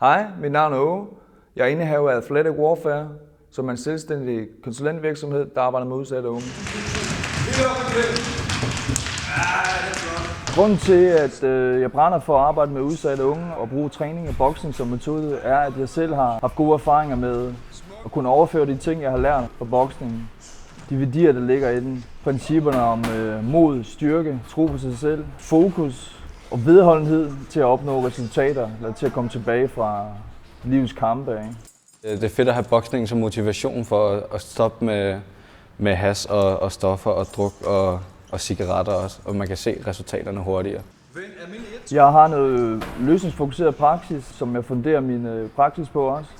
Hej, mit navn er Åge. Jeg er indehaver af Athletic Warfare, som er en selvstændig konsulentvirksomhed, der arbejder med udsatte unge. Grunden til, at jeg brænder for at arbejde med udsatte unge og bruge træning og boksning som metode, er, at jeg selv har haft gode erfaringer med at kunne overføre de ting, jeg har lært fra boksningen. De værdier, der ligger i den. Principperne om mod, styrke, tro på sig selv, fokus og vedholdenhed til at opnå resultater, eller til at komme tilbage fra livets kampe. Ikke? Det er fedt at have boksning som motivation for at stoppe med hash og stoffer og druk og cigaretter også, og man kan se resultaterne hurtigere. Jeg har noget løsningsfokuseret praksis, som jeg funderer min praksis på også,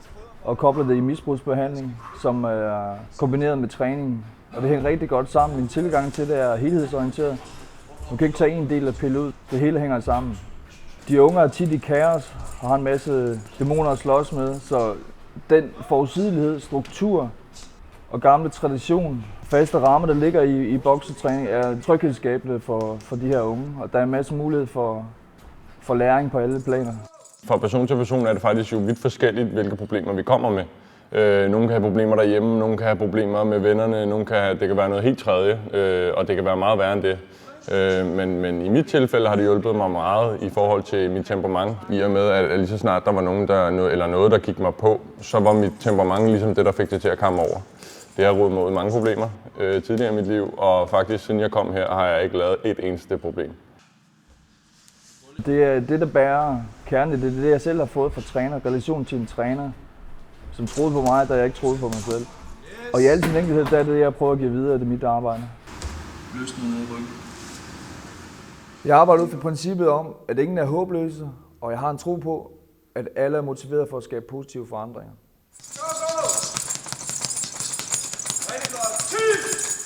og kobler det i misbrugsbehandling, som er kombineret med træning. Og det hænger rigtig godt sammen. Min tilgang til det er helhedsorienteret. Du kan ikke tage en del af pille ud. Det hele hænger sammen. De unge er tit i kaos og har en masse dæmoner at slås med, så den forudsigelighed, struktur og gamle tradition, faste rammer, der ligger i boksetræning, er tryghedsskabende for de her unge. Og der er en masse mulighed for læring på alle planer. Fra person til person er det faktisk jo vidt forskelligt, hvilke problemer vi kommer med. Nogle kan have problemer derhjemme, nogle kan have problemer med vennerne, det kan være noget helt tredje, og det kan være meget værre end det. Men i mit tilfælde har det hjulpet mig meget i forhold til mit temperament, i og med at lige så snart der var noget, der gik mig på, så var mit temperament ligesom det, der fik det til at komme over. Det har rodet mig ud mange problemer tidligere i mit liv, og faktisk siden jeg kom her, har jeg ikke lavet et eneste problem. Det er det, der bærer kernen. Det er det, jeg selv har fået fra træner, relation til en træner, som troede på mig, da jeg ikke troede på mig selv. Og i al sin enkelhed, der er det, jeg prøver at give videre, det er mit arbejde. Løsningen ned i ryggen. Jeg arbejder ud fra princippet om, at ingen er håbløse, og jeg har en tro på, at alle er motiveret for at skabe positive forandringer. Rigtig godt.